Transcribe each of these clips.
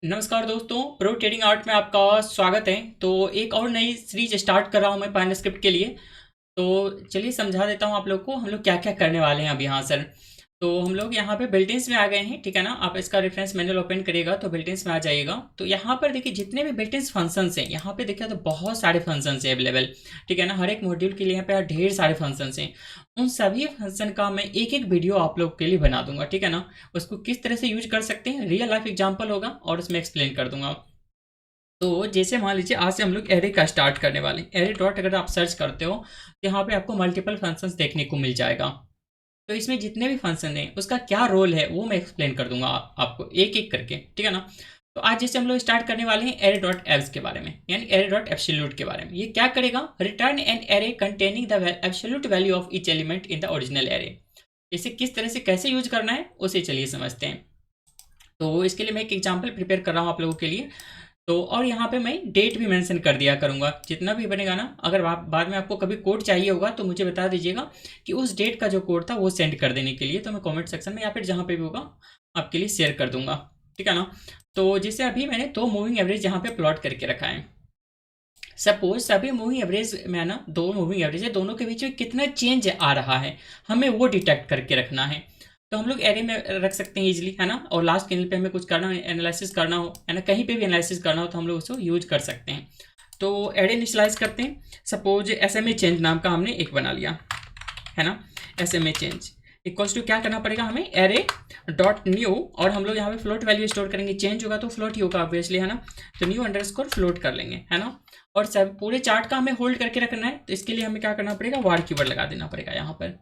नमस्कार दोस्तों, pro trading art में आपका स्वागत है। तो एक और नई सीरीज स्टार्ट कर रहा हूँ मैं पाइनर स्क्रिप्ट के लिए। तो चलिए समझा देता हूँ आप लोग को हम लोग क्या क्या करने वाले हैं अब यहाँ सर। तो हम लोग यहाँ पे बिल्टिंस में आ गए हैं, ठीक है ना। आप इसका रेफरेंस मैनुअल ओपन करिएगा तो बिल्टिंस में आ जाइएगा। तो यहाँ पर देखिए जितने भी बिल्टिंस फंक्शंस हैं यहाँ पे देखिए तो बहुत सारे फंक्शंस हैं अवेलेबल, ठीक है ना। हर एक मॉड्यूल के लिए यहाँ पे ढेर सारे फंक्शंस हैं। उन सभी फंक्शन का मैं एक एक वीडियो आप लोग के लिए बना दूंगा, ठीक है ना। उसको किस तरह से यूज कर सकते हैं रियल लाइफ एग्जाम्पल होगा और उसमें एक्सप्लेन कर दूंगा। तो जैसे मान लीजिए आज से हम लोग एरे का स्टार्ट करने वाले हैं। एरे डॉट अगर आप सर्च करते हो तो यहाँ पे आपको मल्टीपल फंक्शंस देखने को मिल जाएगा। तो इसमें जितने भी फंक्शन हैं उसका क्या रोल है वो मैं एक्सप्लेन कर दूंगा आपको एक एक करके, ठीक है ना। तो आज जैसे हम लोग स्टार्ट करने वाले हैं एरे डॉट एब्स के बारे में, यानी एरे डॉट एब्सोल्यूट के बारे में। ये क्या करेगा, return an array containing the absolute value of each element in the original array. इसे किस तरह से कैसे यूज करना है उसे चलिए समझते हैं। तो इसके लिए मैं एक एग्जाम्पल प्रिपेयर कर रहा हूँ आप लोगों के लिए। तो और यहाँ पे मैं डेट भी मेंशन कर दिया करूँगा जितना भी बनेगा ना। अगर बाद में आपको कभी कोड चाहिए होगा तो मुझे बता दीजिएगा कि उस डेट का जो कोड था वो सेंड कर देने के लिए, तो मैं कमेंट सेक्शन में या फिर जहाँ पे भी होगा आपके लिए शेयर कर दूंगा, ठीक है ना। तो जैसे अभी मैंने दो मूविंग एवरेज यहाँ पे प्लॉट करके रखा है। सपोज सभी मूविंग एवरेज में ना दो मूविंग एवरेज है, दोनों के बीच में कितना चेंज आ रहा है हमें वो डिटेक्ट करके रखना है। तो हम लोग एरे में रख सकते हैं इजीली, है ना। और लास्ट के पे हमें कुछ करना हो, एनालिसिस करना हो, है ना, कहीं पे भी एनालिसिस करना हो तो हम लोग उसको यूज कर सकते हैं। तो एरे इनिशियलाइज करते हैं। Suppose S M A change नाम का हमने एक बना लिया, है ना। S M A change equals to क्या करना पड़ेगा हमें, एरे डॉट न्यू, और हम लोग यहाँ पे फ्लोट वैल्यू स्टोर करेंगे। चेंज होगा तो फ्लोट ही होगा ऑब्वियसली, है ना। तो न्यू अंडरस्कोर फ्लोट कर लेंगे, है ना। और सब पूरे चार्ट का हमें होल्ड करके रखना है तो इसके लिए हमें क्या करना पड़ेगा, वार कीवर्ड लगा देना पड़ेगा यहाँ पर,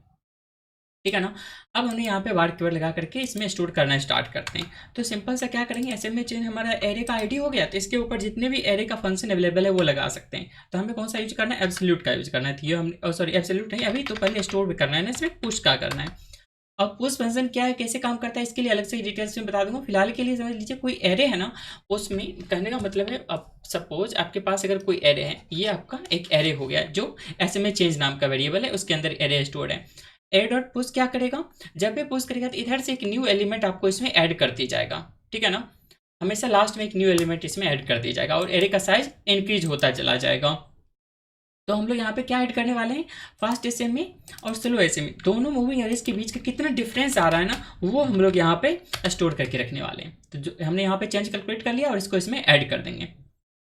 ठीक है ना। अब हमने यहाँ पे वार कीवर्ड लगा करके इसमें स्टोर करना स्टार्ट करते हैं। तो सिंपल सा क्या करेंगे, ऐसे में चेंज हमारा एरे का आईडी हो गया तो इसके ऊपर जितने भी एरे का फंक्शन अवेलेबल है वो लगा सकते हैं। तो हमें कौन सा यूज करना है, एब्सोल्यूट का यूज करना है। तो ये हमने सॉरी एब्सोल्यूट नहीं, अभी तो पहले स्टोर भी करना है ना, इसमें पुश का करना है। अब पुश फंक्शन क्या है, कैसे काम करता है, इसके लिए अलग से डिटेल्स में बता दूंगा। फिलहाल के लिए समझ लीजिए कोई एरे है ना, उसमें कहने का मतलब है अब सपोज आपके पास अगर कोई एरे है, ये आपका एक एरे हो गया जो ऐसे में चेंज नाम का वेरिएबल है, उसके अंदर एरे स्टोर है। ए डॉट पुश क्या करेगा, जब भी पुश करेगा तो इधर से एक न्यू एलिमेंट आपको इसमें ऐड करती जाएगा, ठीक है ना। हमेशा लास्ट में एक न्यू एलिमेंट इसमें ऐड कर दिया जाएगा और एरे का साइज इंक्रीज होता चला जाएगा। तो हम लोग यहाँ पे क्या ऐड करने वाले हैं, फास्ट एस एम ए और स्लो एस एम ए, दोनों मूविंग एवरेज के बीच का कितना डिफरेंस आ रहा है ना वो हम लोग यहाँ पे स्टोर करके रखने वाले हैं। तो जो हमने यहाँ पे चेंज कैलकुलेट कर लिया और इसको इसमें ऐड कर देंगे,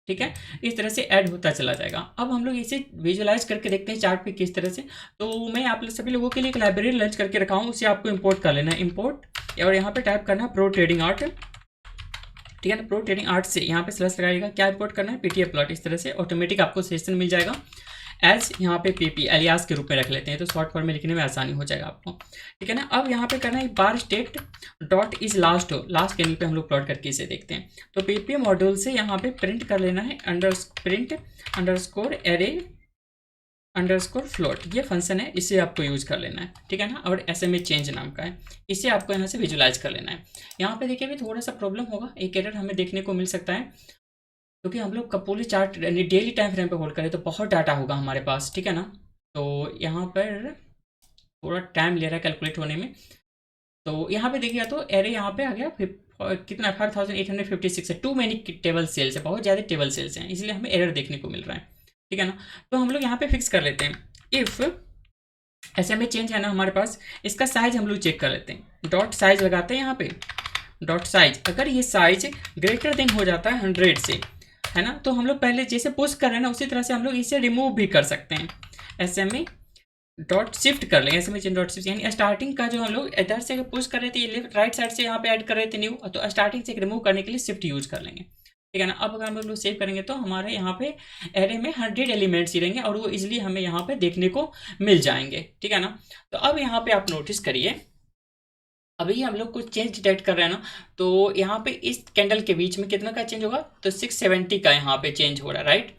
ठीक है। इस तरह से ऐड होता चला जाएगा। अब हम लोग इसे विजुअलाइज करके देखते हैं चार्ट पे किस तरह से। तो मैं आप सभी लोगों के लिए एक लाइब्रेरी लॉन्च करके रखा हूँ, उसे आपको इंपोर्ट कर लेना है, इंपोर्ट, और यहाँ पे टाइप करना है प्रो ट्रेडिंग आर्ट, ठीक है ना। प्रो ट्रेडिंग आर्ट से यहाँ पे स्लैश लगाइएगा, क्या इंपोर्ट करना है, पीटीएफ प्लॉट। इस तरह से ऑटोमेटिक आपको सेशन मिल जाएगा। एज यहाँ पे पीपी एलियास के रूप में रख लेते हैं तो शॉर्ट फॉर्म में लिखने में आसानी हो जाएगा आपको, ठीक है ना। अब यहाँ पे करना है बार स्टेट डॉट इज लास्ट हो, लास्ट के पे हम लोग प्लॉट करके इसे देखते हैं। तो पीपी मॉड्यूल से यहाँ पे प्रिंट कर लेना है print underscore array underscore float, ये फंक्शन है, इसे आपको यूज कर लेना है, ठीक है ना। और एस एम ए चेंज नाम का है, इसे आपको यहाँ से विजुलाइज कर लेना है। यहाँ पे देखिए अभी थोड़ा सा प्रॉब्लम होगा, एक एरर हमें देखने को मिल सकता है क्योंकि हम लोग कपूली चार्ट डेली टाइम फ्रेम पे होल्ड करें तो बहुत डाटा होगा हमारे पास, ठीक है ना। तो यहाँ पर थोड़ा टाइम ले रहा है कैलकुलेट होने में। तो यहाँ पे देखिएगा तो एरे यहाँ पे आ गया कितना 5856 है, टू मैनी टेबल सेल्स है, बहुत ज़्यादा टेबल सेल्स हैं इसलिए हमें एरर देखने को मिल रहा है, ठीक है ना। तो हम लोग यहाँ पे फिक्स कर लेते हैं, इफ़ ऐसे में चेंज है ना हमारे पास, इसका साइज हम लोग चेक कर लेते हैं, डॉट साइज लगाते हैं यहाँ पे, डॉट साइज अगर ये साइज ग्रेटर देन हो जाता है 100 से, है ना, तो हम लोग पहले जैसे पुश कर रहे हैं ना उसी तरह से हम लोग इसे रिमूव भी कर सकते हैं। S M A dot shift कर लेंगे, S M A dot shift, यानी स्टार्टिंग का जो हम लोग इधर से पुश कर रहे थे लेफ्ट राइट साइड से यहाँ पे ऐड कर रहे थे न्यू, तो स्टार्टिंग से रिमूव करने के लिए शिफ्ट यूज कर लेंगे, ठीक है ना। अब अगर हम लोग सेव करेंगे तो हमारे यहाँ पे एरे में 100 एलिमेंट्स ही रहेंगे और वो इजिली हमें यहाँ पे देखने को मिल जाएंगे, ठीक है ना। तो अब यहाँ पे आप नोटिस करिए, अभी हम लोग कुछ चेंज डिटेक्ट कर रहे हैं ना, तो यहाँ पे इस कैंडल के बीच में कितना का चेंज होगा, तो 670 का यहाँ पे चेंज हो रहा है, राइट।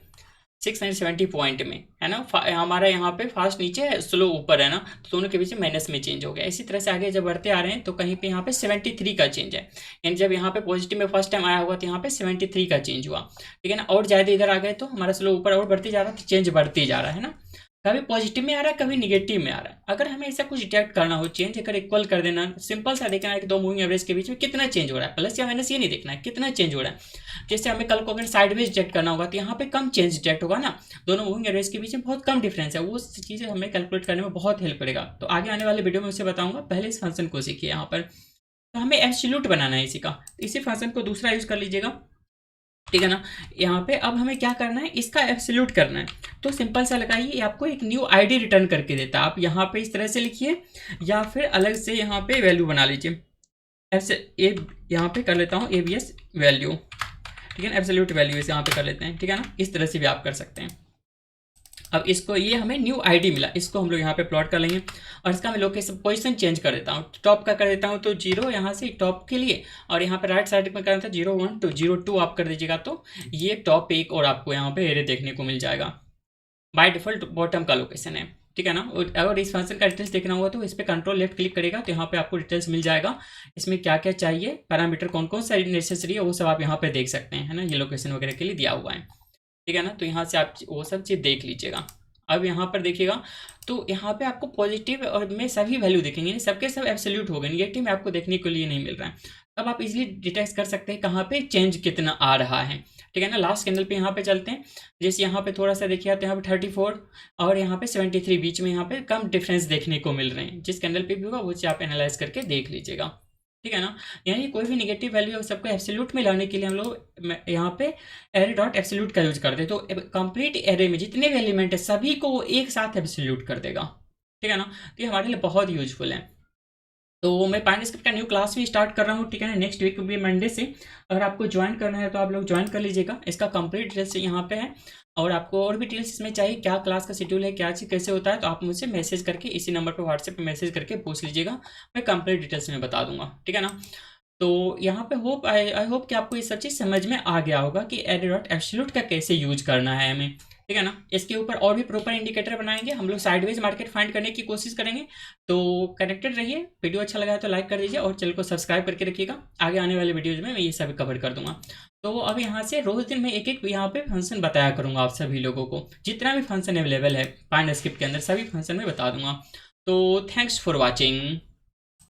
670 पॉइंट में, है ना। हमारा यहाँ पे फास्ट नीचे है, स्लो ऊपर है ना, तो दोनों के बीच में माइनस में चेंज हो गया। इसी तरह से आगे जब बढ़ते आ रहे हैं तो कहीं पे यहाँ पे 73 का चेंज है, यानी जब यहाँ पे पॉजिटिव में फर्स्ट टाइम आया हुआ तो यहाँ पे 73 का चेंज हुआ, ठीक है ना। और ज़्यादा इधर आ गए तो हमारा स्लो ऊपर और बढ़ते जा रहा है तो चेंज बढ़ते जा रहा है ना। कभी पॉजिटिव में आ रहा है, कभी निगेटिव में आ रहा है। अगर हमें ऐसा कुछ डिटेक्ट करना हो, चेंज अगर इक्वल कर देना, सिंपल सा देखना है कि दो मूविंग एवरेज के बीच में कितना चेंज हो रहा है, प्लस या माइनस ये नहीं देखना है, कितना चेंज हो रहा है। जैसे हमें कल को अगर साइडवेज डिटेक्ट करना होगा तो यहाँ पे कम चेंज डिटेक्ट होगा ना, दोनों मूविंग एवरेज के बीच में बहुत कम डिफरेंस है, वो चीज़ें हमें कैलकुलेट करने में बहुत हेल्प करेगा। तो आगे आने वाले वीडियो में उसे बताऊंगा, पहले इस फंक्शन को सीखिए। यहाँ पर तो हमें एब्सोल्यूट बनाना है इसी का, इसी फंक्शन को दूसरा यूज कर लीजिएगा, ठीक है ना। यहाँ पे अब हमें क्या करना है, इसका एब्सोल्यूट करना है। तो सिंपल सा लगाइए, आपको एक न्यू आईडी रिटर्न करके देता है। आप यहाँ पे इस तरह से लिखिए या फिर अलग से यहाँ पे वैल्यू बना लीजिए। ऐसे ए यहाँ पे कर लेता हूँ ABS वैल्यू, ठीक है ना, एब्सोल्यूट वैल्यू इसे यहाँ पे कर लेते हैं, ठीक है ना। इस तरह से भी आप कर सकते हैं। अब इसको, ये हमें न्यू आईडी मिला, इसको हम लोग यहाँ पे प्लॉट कर लेंगे और इसका मैं लोकेशन पोजीशन चेंज कर देता हूँ। टॉप का कर देता हूँ तो 0 यहाँ से टॉप के लिए, और यहाँ पे राइट साइड में करना था 0 1 2 0 2 आप कर दीजिएगा, तो ये टॉप एक और आपको यहाँ पे एरे देखने को मिल जाएगा। बाय डिफॉल्ट बॉटम का लोकेशन है, ठीक है ना। अगर इस फंक्शन का डिटेल्स देखना होगा तो इस पर कंट्रोल लेफ्ट क्लिक करेगा तो यहाँ पे आपको डिटेल्स मिल जाएगा। इसमें क्या क्या चाहिए, पैरामीटर कौन कौन सा नेसेसरी है, वो सब आप यहाँ पे देख सकते हैं, है ना। ये लोकेशन वगैरह के लिए दिया हुआ है, ठीक है ना। तो यहाँ से आप वो सब चीज़ देख लीजिएगा। अब यहाँ पर देखिएगा तो यहाँ पे आपको पॉजिटिव और में सभी वैल्यू दिखेंगे, सबके सब एब्सोल्यूट हो गए, निगेटिव में आपको देखने के लिए नहीं मिल रहा है। अब आप इजीली डिटेक्ट कर सकते हैं कहाँ पे चेंज कितना आ रहा है, ठीक है ना। लास्ट कैंडल पे यहाँ पे चलते हैं, जैसे यहाँ पे थोड़ा सा देखिए तो यहाँ पे 34 और यहाँ पे 73 बीच में यहाँ पे कम डिफरेंस देखने को मिल रहे हैं। जिस कैंडल पे भी होगा वो चीज़ आप एनालाइज करके देख लीजिएगा, ठीक है ना। यानी कोई भी नेगेटिव वैल्यू सबको एब्सोल्यूट में लाने के लिए हम लोग यहाँ पे एरे डॉट एब्सोल्यूट का यूज करते हैं। तो कंप्लीट एरे में जितने भी एलिमेंट है सभी को वो एक साथ एब्सोल्यूट कर देगा, ठीक है ना। तो ये हमारे लिए बहुत यूजफुल है। तो मैं पाइनस्क्रिप्ट का न्यू क्लास भी स्टार्ट कर रहा हूँ, ठीक है ना, नेक्स्ट वीक भी मंडे से। अगर आपको ज्वाइन करना है तो आप लोग ज्वाइन कर लीजिएगा। इसका कंप्लीट डिटेल्स यहाँ पे है, और आपको और भी डिटेल्स इसमें चाहिए, क्या क्लास का शेड्यूल है, क्या चीज़ कैसे होता है, तो आप मुझसे मैसेज करके इसी नंबर पर व्हाट्सएप पे मैसेज करके पूछ लीजिएगा, मैं कंप्लीट डिटेल्स में बता दूंगा, ठीक है ना। तो यहाँ पे होप आई होप कि आपको ये सब चीज़ समझ में आ गया होगा कि एरे डॉट एब्सोल्यूट का कैसे यूज करना है हमें, ठीक है ना। इसके ऊपर और भी प्रॉपर इंडिकेटर बनाएंगे हम लोग, साइडवेज मार्केट फाइंड करने की कोशिश करेंगे। तो कनेक्टेड रहिए, वीडियो अच्छा लगा है तो लाइक कर दीजिए और चैनल को सब्सक्राइब करके रखिएगा। आगे आने वाले वीडियोज में मैं ये सब कवर कर दूंगा। तो अब यहाँ से रोज दिन मैं एक एक यहाँ पे फंक्शन बताया करूँगा आप सभी लोगों को, जितना भी फंक्शन अवेलेबल है पाइनस्क्रिप्ट के अंदर सभी फंक्शन में बता दूंगा। तो थैंक्स फॉर वॉचिंग।